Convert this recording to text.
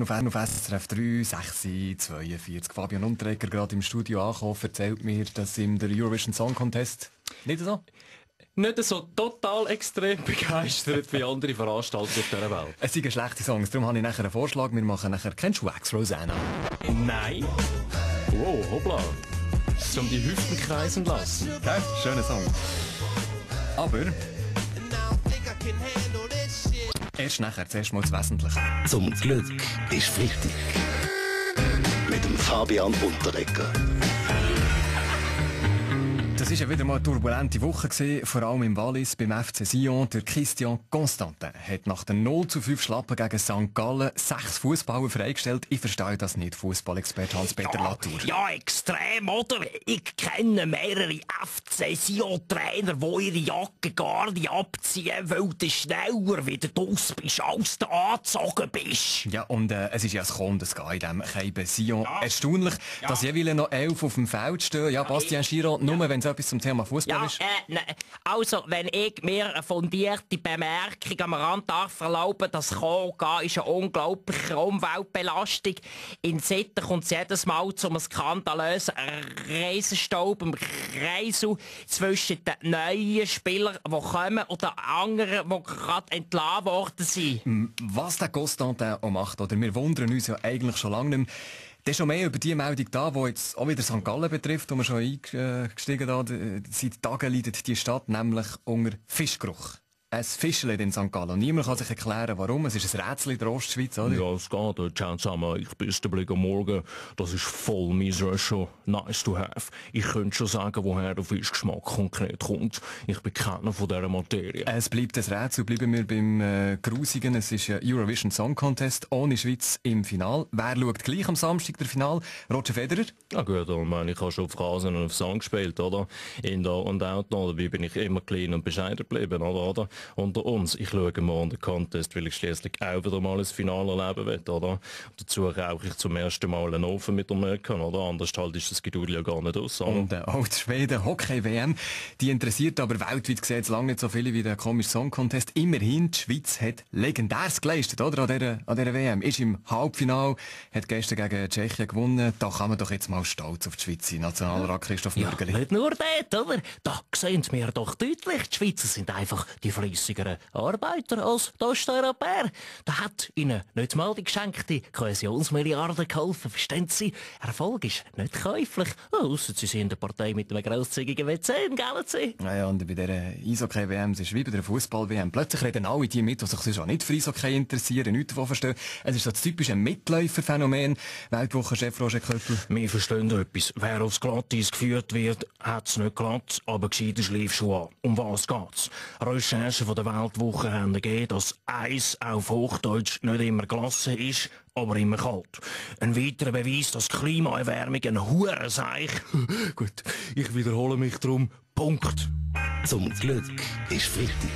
auf SRF 3, 6:42. Fabian Unterreger gerade im Studio angekommen, erzählt mir, dass ihm der Eurovision Song Contest nicht so? Nicht so total extrem begeistert wie andere Veranstalter auf dieser Welt. Es sind schlechte Songs, darum habe ich nachher einen Vorschlag. Wir machen nachher, kennst du Wax Rosanna? Nein. Wow, hoppla. Um die Hüften kreisen lassen. Ja, schöner Song. Aber erst nachher, zuerst mal das Wesentliche. Zum Glück ist wichtig. Mit dem Fabian Unterreger. Das war ja wieder mal eine turbulente Woche gewesen, vor allem im Wallis beim FC Sion. Der Christian Constantin hat nach den 0:5 Schlappen gegen St. Gallen 6 Fußballer freigestellt. Ich verstehe das nicht, Fußballexperte Hans-Peter Latour. Ja, extrem, oder? Ich kenne mehrere FC Sion-Trainer, die ihre Jacke gar nicht abziehen, weil du schneller wieder draus bist, als du angezogen bist. Ja, und es ist ja ein Kommen, das geht in diesem Keiben Sion. Erstaunlich, dass jeweils noch 11 auf dem Feld stehen. Ja, Bastien Giraud, nur wenn es etwas zum Thema Fußball ist. Also, wenn ich mir eine fundierte Bemerkung am Rand darf erlauben, das Kommen ist eine unglaubliche Umweltbelastung. In Sitten kommt es jedes Mal zu einem skandalösen Riesenstaub im Kreisel zwischen den neuen Spielern, die kommen, und den anderen, die gerade entlassen worden sind. Was der Constantin auch macht, oder? Wir wundern uns ja eigentlich schon lange nicht mehr. Das ist schon mehr über die Meldung da, die jetzt auch wieder St. Gallen betrifft, wo wir schon eingestiegen sind. Seit Tagen leidet die Stadt nämlich unter Fischgeruch. Ein Fischchen in St. Gallen. Und niemand kann sich erklären, warum. Es ist ein Rätsel in der Ostschweiz, oder? Ja, es geht. Ciao zusammen. Ich bin der Blick am Morgen. Das ist voll mein Röschel. Nice to have. Ich könnte schon sagen, woher der Fischgeschmack konkret kommt. Ich bin keiner von dieser Materie. Es bleibt ein Rätsel. Bleiben wir beim Grusigen. Es ist ein Eurovision Song Contest ohne Schweiz im Final. Wer schaut gleich am Samstag der Final? Roger Federer? Ja gut, ich meine, ich habe schon auf Rasen und auf Song gespielt, oder? Indoor und Outdoor. Dabei bin ich immer klein und bescheiden geblieben, oder? Unter uns, ich schaue mal an den Contest, weil ich schließlich auch wieder mal ein Finale erleben will, oder? Dazu rauche ich zum ersten Mal einen Ofen mit der Melke, oder? Anders halt ist das Geduld ja gar nicht aus, oder? Und auch die Schweden Hockey-WM, die interessiert aber weltweit gesehen jetzt lange nicht so viele wie der komische Song Contest. Immerhin, die Schweiz hat Legendäres geleistet, oder? An dieser WM. Ist im Halbfinale, hat gestern gegen Tschechien gewonnen. Da kann man doch jetzt mal stolz auf die Schweiz sein. Nationalrat Christoph Mürgeli. Ja, nicht nur dort, oder? Da sehen wir doch deutlich, die Schweizer sind einfach die fleissigeren Arbeiter als die Osteuropäer. Da hat ihnen nicht mal die geschenkte Kohäsionsmilliarde geholfen, verstehen Sie? Erfolg ist nicht käuflich, ausser Sie sind eine Partei mit einem grosszügigen WC, gell Sie? Naja, und bei dieser Eishockey-WM, es ist wie bei der Fußball-WM. Plötzlich reden alle die mit, die sich sonst auch nicht für Eishockey interessieren, nichts davon verstehen. Es ist so das typische Mitläuferphänomen. Weltwoche-Chef Roger Köppel. Wir verstehen etwas. Wer aufs Glatteis geführt wird, hat's nicht glatt, aber gescheite Schleifschuhe an. Um was geht's? Recherchen von der Weltwoche haben gegeben, dass Eis auf Hochdeutsch nicht immer gelassen ist, aber immer kalt. Ein weiterer Beweis, dass Klimaerwärmung ein Hurenseich. Gut, ich wiederhole mich drum. Punkt. Zum Glück ist wichtig.